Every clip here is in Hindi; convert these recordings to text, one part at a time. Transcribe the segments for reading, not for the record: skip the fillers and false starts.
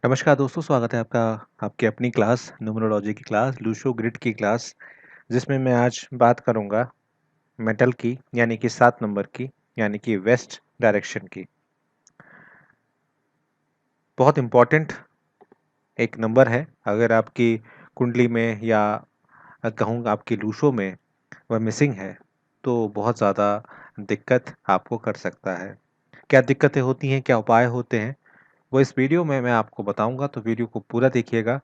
नमस्कार दोस्तों, स्वागत है आपका आपकी अपनी क्लास न्यूमरोलॉजी की क्लास लूशो ग्रिड की क्लास, जिसमें मैं आज बात करूंगा मेटल की यानी कि 7 नंबर की यानी कि वेस्ट डायरेक्शन की। बहुत इम्पोर्टेंट एक नंबर है। अगर आपकी कुंडली में या कहूँगा आपकी लूशो में वह मिसिंग है तो बहुत ज़्यादा दिक्कत आपको कर सकता है। क्या दिक्कतें होती हैं, क्या उपाय होते हैं, वो इस वीडियो में मैं आपको बताऊंगा, तो वीडियो को पूरा देखिएगा,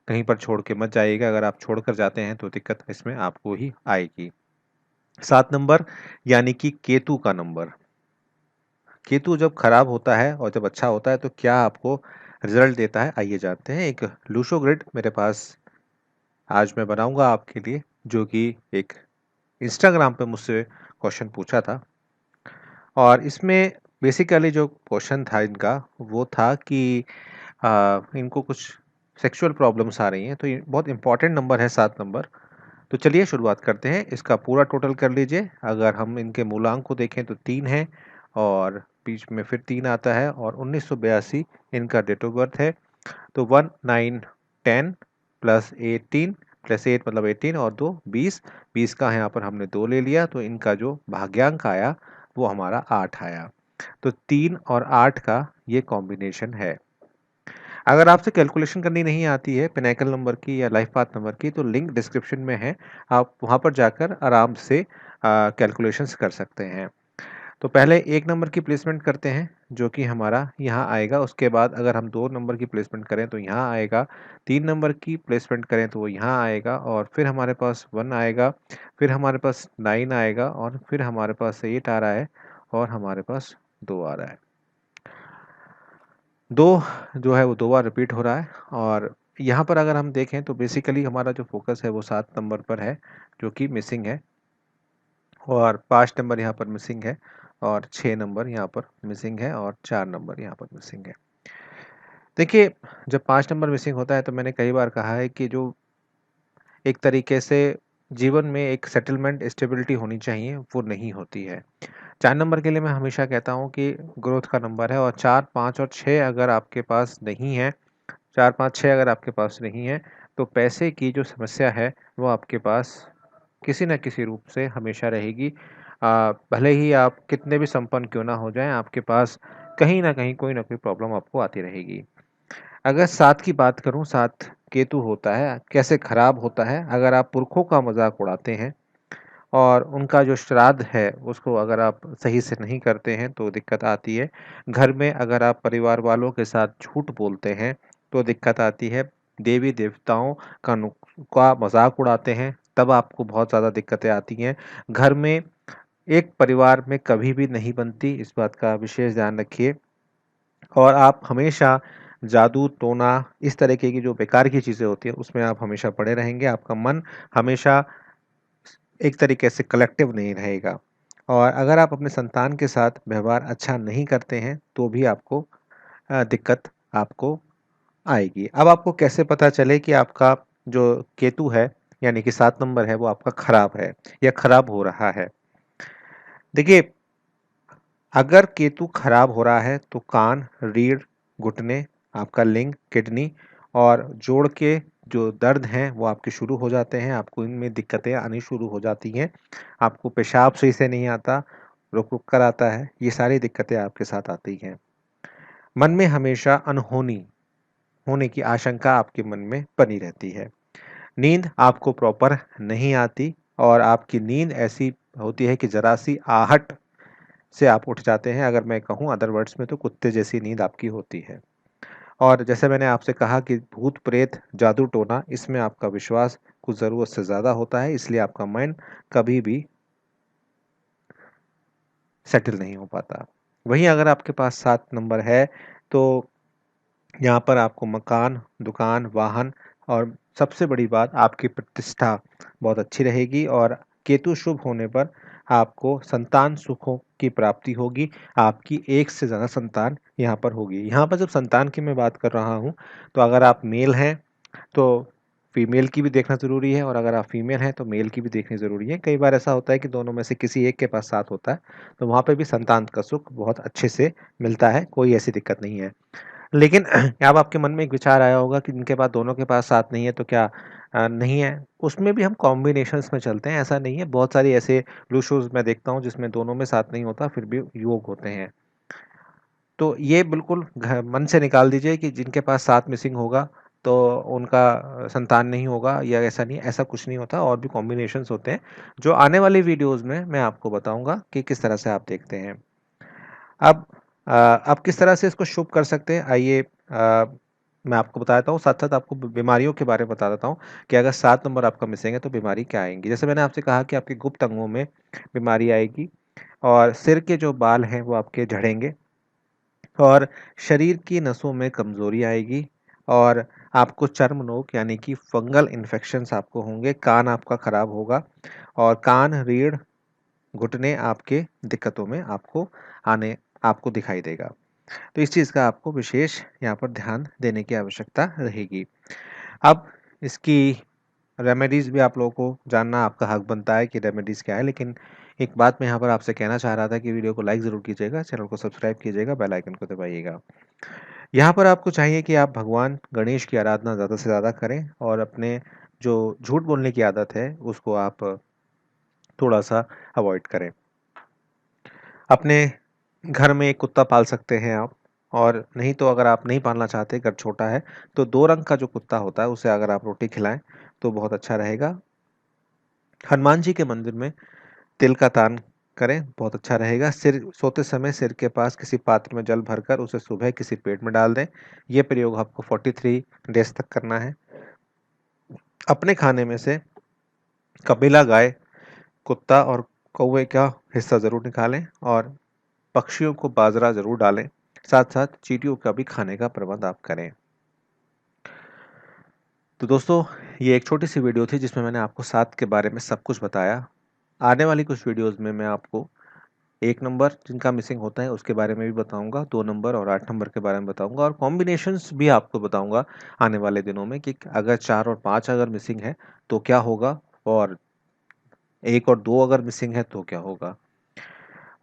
कहीं पर छोड़ के मत जाइएगा। अगर आप छोड़कर जाते हैं तो दिक्कत इसमें आपको ही आएगी। 7 नंबर यानी कि केतु का नंबर। केतु जब खराब होता है और जब अच्छा होता है तो क्या आपको रिजल्ट देता है, आइए जानते हैं। एक लूशो ग्रिड मेरे पास आज मैं बनाऊंगा आपके लिए, जो कि एक इंस्टाग्राम पे मुझसे क्वेश्चन पूछा था। और इसमें बेसिकली जो क्वेश्चन था इनका वो था कि इनको कुछ सेक्सुअल प्रॉब्लम्स आ रही हैं, तो ये बहुत इंपॉर्टेंट नंबर है 7 नंबर। तो चलिए शुरुआत करते हैं। इसका पूरा टोटल कर लीजिए। अगर हम इनके मूलांक को देखें तो 3 है और बीच में फिर 3 आता है और 1982 इनका डेट ऑफ बर्थ है। तो 1 9 10 प्लस 18 प्लस 8 मतलब 18 और 2 20। 20 का यहाँ पर हमने 2 ले लिया, तो इनका जो भाग्यांक आया वो हमारा 8 आया। तो 3 और 8 का ये कॉम्बिनेशन है। अगर आपसे कैलकुलेशन करनी नहीं आती है पिनैकल नंबर की या लाइफ पाथ नंबर की, तो लिंक डिस्क्रिप्शन में है, आप वहाँ पर जाकर आराम से कैलकुलेशंस कर सकते हैं। तो पहले 1 नंबर की प्लेसमेंट करते हैं, जो कि हमारा यहाँ आएगा। उसके बाद अगर हम 2 नंबर की प्लेसमेंट करें तो यहाँ आएगा, 3 नंबर की प्लेसमेंट करें तो वो यहाँ आएगा, और फिर हमारे पास 1 आएगा, फिर हमारे पास 9 आएगा, और फिर हमारे पास 8 आ रहा है, और हमारे पास 2 आ रहा है। 2 जो है वो 2 बार रिपीट हो रहा है। और यहाँ पर अगर हम देखें तो बेसिकली हमारा जो फोकस है वो 7 नंबर पर है, जो कि मिसिंग है, और 5 नंबर यहाँ पर मिसिंग है, और 6 नंबर यहाँ पर मिसिंग है, और 4 नंबर यहाँ पर मिसिंग है। देखिए, जब 5 नंबर मिसिंग होता है तो मैंने कई बार कहा है कि जो एक तरीके से जीवन में एक सेटलमेंट स्टेबिलिटी होनी चाहिए, वो नहीं होती है। 4 नंबर के लिए मैं हमेशा कहता हूँ कि ग्रोथ का नंबर है, और 4, 5 और 6 अगर आपके पास नहीं है, 4, 5, 6 अगर आपके पास नहीं है, तो पैसे की जो समस्या है वो आपके पास किसी न किसी रूप से हमेशा रहेगी। भले ही आप कितने भी संपन्न क्यों ना हो जाएँ, आपके पास कहीं न कहीं कोई न कोई प्रॉब्लम आपको आती रहेगी। अगर 7 की बात करूँ, 7 केतु होता है, कैसे खराब होता है? अगर आप पुरखों का मज़ाक उड़ाते हैं और उनका जो श्राद्ध है उसको अगर आप सही से नहीं करते हैं तो दिक्कत आती है। घर में अगर आप परिवार वालों के साथ झूठ बोलते हैं तो दिक्कत आती है। देवी-देवताओं का मज़ाक उड़ाते हैं तब आपको बहुत ज़्यादा दिक्कतें आती हैं। घर में एक परिवार में कभी भी नहीं बनती, इस बात का विशेष ध्यान रखिए। और आप हमेशा जादू, टोना, इस तरीके की जो बेकार की चीज़ें होती हैं उसमें आप हमेशा पड़े रहेंगे। आपका मन हमेशा एक तरीके से कलेक्टिव नहीं रहेगा। और अगर आप अपने संतान के साथ व्यवहार अच्छा नहीं करते हैं तो भी आपको दिक्कत आपको आएगी। अब आपको कैसे पता चले कि आपका जो केतु है यानी कि 7 नंबर है वो आपका खराब है या खराब हो रहा है? देखिए, अगर केतु खराब हो रहा है तो कान, रीढ़, घुटने, आपका लिंग, किडनी और जोड़ के जो दर्द हैं वो आपके शुरू हो जाते हैं। आपको इनमें दिक्कतें आनी शुरू हो जाती हैं। आपको पेशाब सही से नहीं आता, रुक-रुक कर आता है। ये सारी दिक्कतें आपके साथ आती हैं। मन में हमेशा अनहोनी होने की आशंका आपके मन में बनी रहती है। नींद आपको प्रॉपर नहीं आती, और आपकी नींद ऐसी होती है कि ज़रा-सी आहट से आप उठ जाते हैं। अगर मैं कहूँ अदर वर्ड्स में तो कुत्ते जैसी नींद आपकी होती है। और जैसे मैंने आपसे कहा कि भूत प्रेत, जादू टोना, इसमें आपका विश्वास कुछ ज़रूरत से ज़्यादा होता है, इसलिए आपका माइंड कभी भी सेटल नहीं हो पाता। वहीं अगर आपके पास 7 नंबर है तो यहाँ पर आपको मकान, दुकान, वाहन और सबसे बड़ी बात आपकी प्रतिष्ठा बहुत अच्छी रहेगी, और केतु शुभ होने पर आपको संतान सुखों की प्राप्ति होगी। आपकी एक से ज़्यादा संतान यहाँ पर होगी। यहाँ पर जब संतान की मैं बात कर रहा हूँ, तो अगर आप मेल हैं तो फीमेल की भी देखना ज़रूरी है, और अगर आप फीमेल हैं तो मेल की भी देखनी ज़रूरी है। कई बार ऐसा होता है कि दोनों में से किसी एक के पास साथ होता है, तो वहाँ पे भी संतान का सुख बहुत अच्छे से मिलता है, कोई ऐसी दिक्कत नहीं है। लेकिन अब आपके मन में एक विचार आया होगा कि जिनके पास दोनों के पास साथ नहीं है तो क्या नहीं है, उसमें भी हम कॉम्बिनेशंस में चलते हैं, ऐसा नहीं है। बहुत सारी ऐसे लूशोज मैं देखता हूँ जिसमें दोनों में साथ नहीं होता फिर भी योग होते हैं। तो ये बिल्कुल मन से निकाल दीजिए कि जिनके पास सात मिसिंग होगा तो उनका संतान नहीं होगा, या ऐसा नहीं, ऐसा कुछ नहीं होता। और भी कॉम्बिनेशंस होते हैं जो आने वाली वीडियोस में मैं आपको बताऊंगा कि किस तरह से आप देखते हैं। अब आप किस तरह से इसको शुभ कर सकते हैं, आइए मैं आपको बता देता हूँ। साथ साथ आपको बीमारियों के बारे में बता देता हूँ कि अगर 7 नंबर आपका मिसिंग है तो बीमारी क्या आएंगी। जैसे मैंने आपसे कहा कि आपके गुप्त अंगों में बीमारी आएगी, और सिर के जो बाल हैं वो आपके झड़ेंगे, और शरीर की नसों में कमजोरी आएगी, और आपको चर्म रोग यानी कि फंगल इन्फेक्शंस आपको होंगे, कान आपका खराब होगा, और कान, रीढ़, घुटने आपके दिक्कतों में आपको दिखाई देगा। तो इस चीज़ का आपको विशेष यहाँ पर ध्यान देने की आवश्यकता रहेगी। अब इसकी रेमेडीज़ भी आप लोगों को जानना आपका हक बनता है कि रेमेडीज़ क्या है। लेकिन एक बात मैं यहाँ पर आपसे कहना चाह रहा था कि वीडियो को लाइक ज़रूर कीजिएगा, चैनल को सब्सक्राइब कीजिएगा, बेल आइकन को दबाइएगा। यहाँ पर आपको चाहिए कि आप भगवान गणेश की आराधना ज़्यादा से ज़्यादा करें, और अपने जो झूठ बोलने की आदत है उसको आप थोड़ा सा अवॉइड करें। अपने घर में एक कुत्ता पाल सकते हैं आप, और नहीं तो अगर आप नहीं पालना चाहते, घर छोटा है, तो 2 रंग का जो कुत्ता होता है उसे अगर आप रोटी खिलाएं तो बहुत अच्छा रहेगा। हनुमान जी के मंदिर में तिल का दान करें, बहुत अच्छा रहेगा। सिर सोते समय सिर के पास किसी पात्र में जल भरकर उसे सुबह किसी पेड़ में डाल दें। ये प्रयोग आपको 43 डेज तक करना है। अपने खाने में से कबीला गाय, कुत्ता और कौवे का हिस्सा जरूर निकालें, और पक्षियों को बाजरा जरूर डालें। साथ साथ चींटियों का भी खाने का प्रबंध आप करें। तो दोस्तों, ये एक छोटी सी वीडियो थी जिसमें मैंने आपको 7 के बारे में सब कुछ बताया। आने वाली कुछ वीडियोस में मैं आपको 1 नंबर जिनका मिसिंग होता है उसके बारे में भी बताऊंगा, 2 नंबर और 8 नंबर के बारे में बताऊंगा, और कॉम्बिनेशंस भी आपको बताऊंगा आने वाले दिनों में कि अगर 4 और 5 अगर मिसिंग है तो क्या होगा, और 1 और 2 अगर मिसिंग है तो क्या होगा।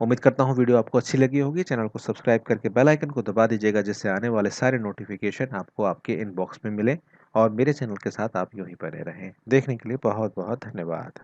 उम्मीद करता हूँ वीडियो आपको अच्छी लगी होगी। चैनल को सब्सक्राइब करके बेल आइकन को दबा दीजिएगा, जिससे आने वाले सारे नोटिफिकेशन आपको आपके इनबॉक्स में मिले, और मेरे चैनल के साथ आप यूं ही बने रहें। देखने के लिए बहुत बहुत धन्यवाद।